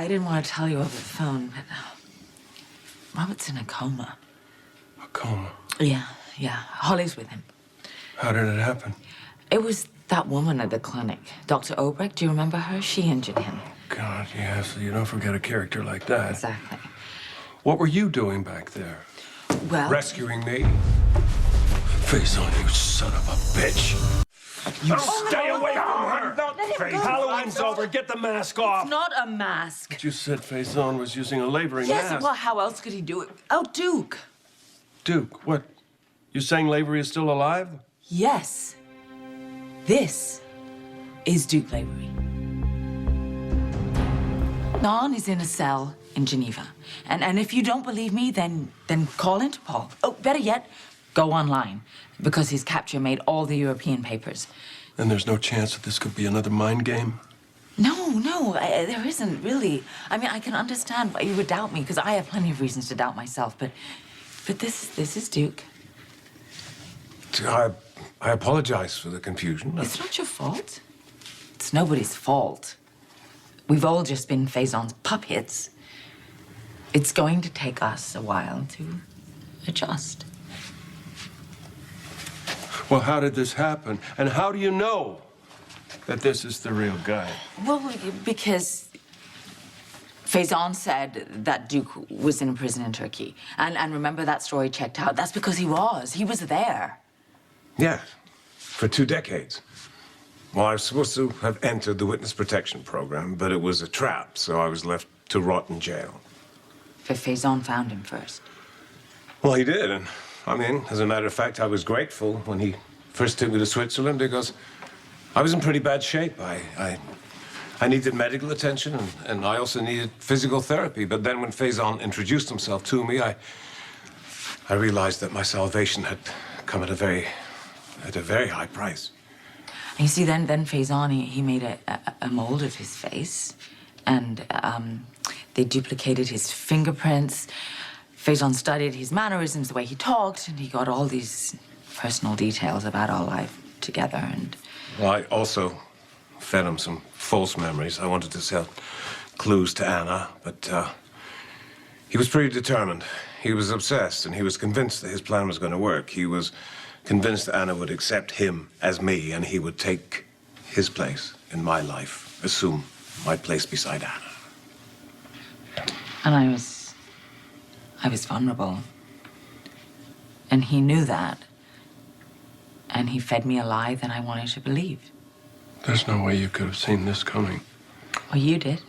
I didn't want to tell you over the phone, but Robert's in a coma. A coma? Yeah. Holly's with him. How did it happen? It was that woman at the clinic, Dr. Obrecht. Do you remember her? She injured him. God, yes. You don't forget a character like that. Exactly. What were you doing back there? Well, Rescuing me? Face on, you son of a bitch. You stay away from her! Halloween's over. Get the mask off. it's not a mask. But you said Faison was using a laboring Yes, mask. well, how else could he do it? Oh, Duke. Duke, what? You saying Lavery is still alive? Yes. This is Duke Lavery. Don is in a cell in Geneva. And if you don't believe me, then call Interpol. Oh, better yet, go online. Because his capture made all the European papers. And there's no chance that this could be another mind game? No, there isn't really. I mean, I can understand why you would doubt me, because I have plenty of reasons to doubt myself, but this is Duke. I apologize for the confusion. It's not your fault. It's nobody's fault. We've all just been Faison's puppets. It's going to take us a while to adjust. Well, how did this happen? And how do you know that this is the real guy? Well, because Faison said that Duke was in a prison in Turkey. And remember that story checked out? That's because he was. He was there. Yes, for 2 decades. Well, I was supposed to have entered the witness protection program, but it was a trap, so I was left to rot in jail. But Faison found him first. Well, he did, and I mean, as a matter of fact, I was grateful when he first took me to Switzerland because I was in pretty bad shape. I needed medical attention, and I also needed physical therapy. But then when Faison introduced himself to me, I realized that my salvation had come at a very high price. And you see, then Faison, he made a mold of his face, and they duplicated his fingerprints. Faison studied his mannerisms, the way he talked, and he got all these personal details about our life together, and... Well, I also fed him some false memories. I wanted to sell clues to Anna, but he was pretty determined. He was obsessed, and he was convinced that his plan was going to work. He was convinced that Anna would accept him as me, and he would take his place in my life, assume my place beside Anna. And I was vulnerable. And he knew that. And he fed me a lie that I wanted to believe. There's no way you could have seen this coming. Well, you did.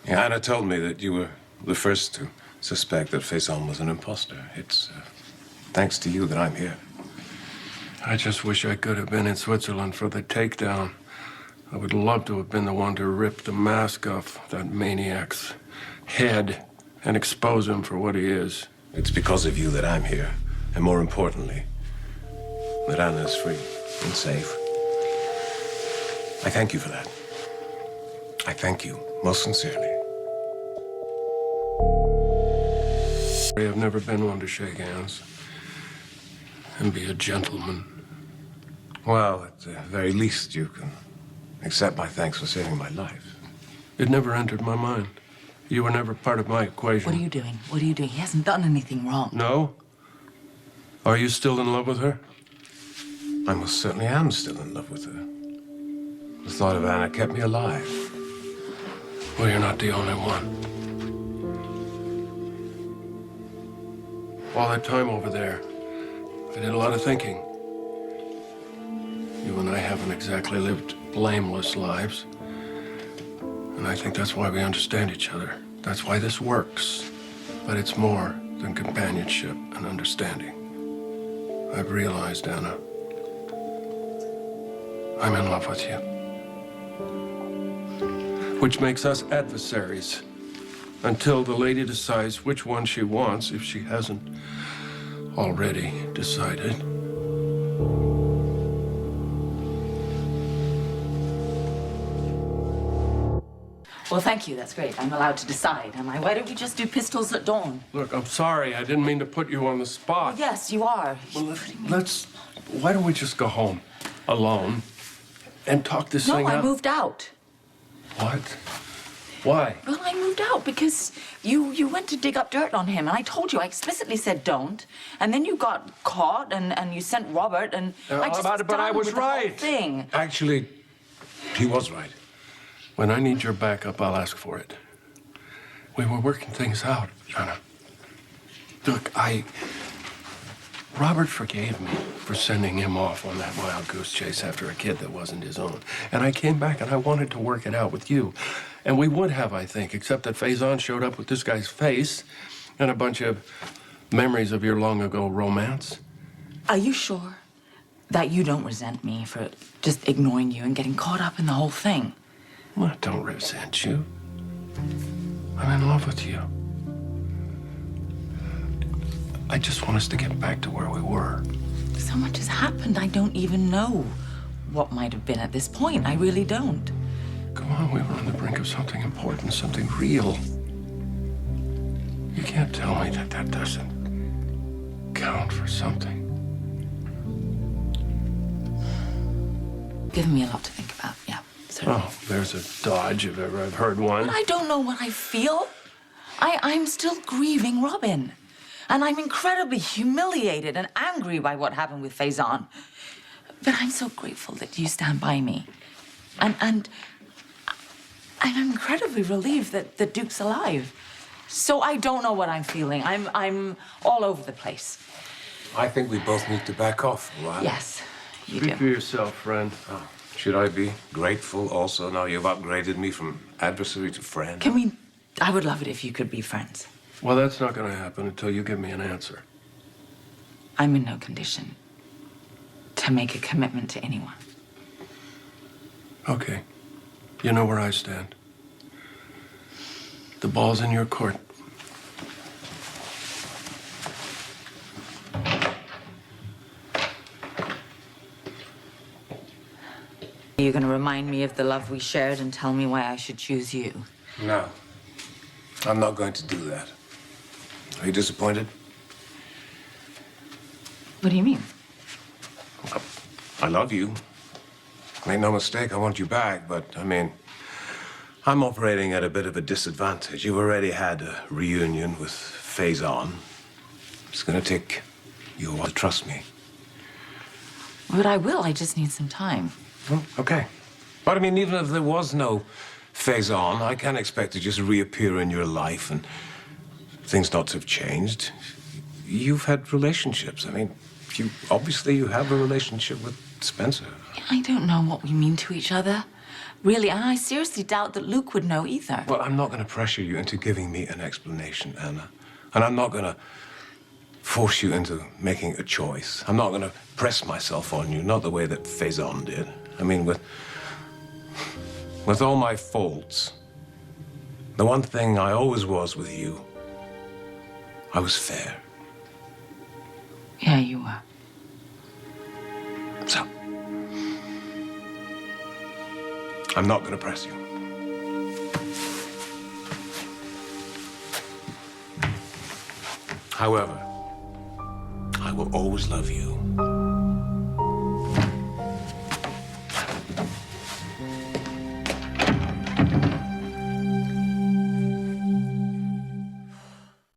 Yeah, Anna told me that you were the first to suspect that Faison was an imposter. It's thanks to you that I'm here. I just wish I could have been in Switzerland for the takedown. I would love to have been the one to rip the mask off that maniac's head and expose him for what he is. It's because of you that I'm here. And more importantly, that Anna is free and safe. I thank you for that. I thank you most sincerely. I've never been one to shake hands and be a gentleman. Well, at the very least, you can accept my thanks for saving my life. It never entered my mind. You were never part of my equation. What are you doing? What are you doing? He hasn't done anything wrong. No? Are you still in love with her? I most certainly am still in love with her. The thought of Anna kept me alive. Well, you're not the only one. All that time over there, I did a lot of thinking. You and I haven't exactly lived blameless lives. And I think that's why we understand each other. That's why this works. But it's more than companionship and understanding. I've realized, Anna, I'm in love with you. Which makes us adversaries until the lady decides which one she wants, if she hasn't already decided. Well, thank you. That's great. I'm allowed to decide, am I? Why don't we just do pistols at dawn? Look, I'm sorry. I didn't mean to put you on the spot. Yes, you are. Well, why don't we just go home alone and talk this thing No, out? I moved out. What? Why? Well, I moved out because you went to dig up dirt on him, and I told you, I explicitly said don't. And then you got caught, and you sent Robert, and I just but I done was with the whole right. thing. Actually, he was right. When I need your backup, I'll ask for it. We were working things out, Anna. Look, Robert forgave me for sending him off on that wild goose chase after a kid that wasn't his own. And I came back and I wanted to work it out with you. And we would have, I think, except that Faison showed up with this guy's face and a bunch of memories of your long ago romance. Are you sure that you don't resent me for just ignoring you and getting caught up in the whole thing? Well, I don't resent you. I'm in love with you. I just want us to get back to where we were. So much has happened, I don't even know what might have been at this point. I really don't. Come on, we were on the brink of something important, something real. You can't tell me that that doesn't count for something. Given me a lot to think about, yeah, certainly. Oh, there's a dodge if ever I've heard one. But I don't know what I feel. I'm still grieving Robin. And I'm incredibly humiliated and angry by what happened with Faison. But I'm so grateful that you stand by me. And I'm incredibly relieved that the Duke's alive. So I don't know what I'm feeling. I'm all over the place. I think we both need to back off a while. Yes, you Speak for do. yourself, friend. Oh, should I be grateful also now you've upgraded me from adversary to friend? I would love it if you could be friends. Well, that's not going to happen until you give me an answer. I'm in no condition to make a commitment to anyone. Okay. You know where I stand. The ball's in your court. You're going to remind me of the love we shared and tell me why I should choose you. No. I'm not going to do that. Are you disappointed? What do you mean? I love you. Make no mistake, I want you back, but I mean, I'm operating at a bit of a disadvantage. You've already had a reunion with Faison. It's gonna take you a while to trust me. But I will. I just need some time. Well, okay. But I mean, even if there was no Faison, I can't expect to just reappear in your life and things not to have changed. You've had relationships. I mean, obviously you have a relationship with Spencer. I don't know what we mean to each other. Really, and I seriously doubt that Luke would know either. Well, I'm not going to pressure you into giving me an explanation, Anna. And I'm not going to force you into making a choice. I'm not going to press myself on you, not the way that Faison did. I mean, with all my faults, the one thing I always was with you, I was fair. Yeah, you were. So, I'm not going to press you. However, I will always love you.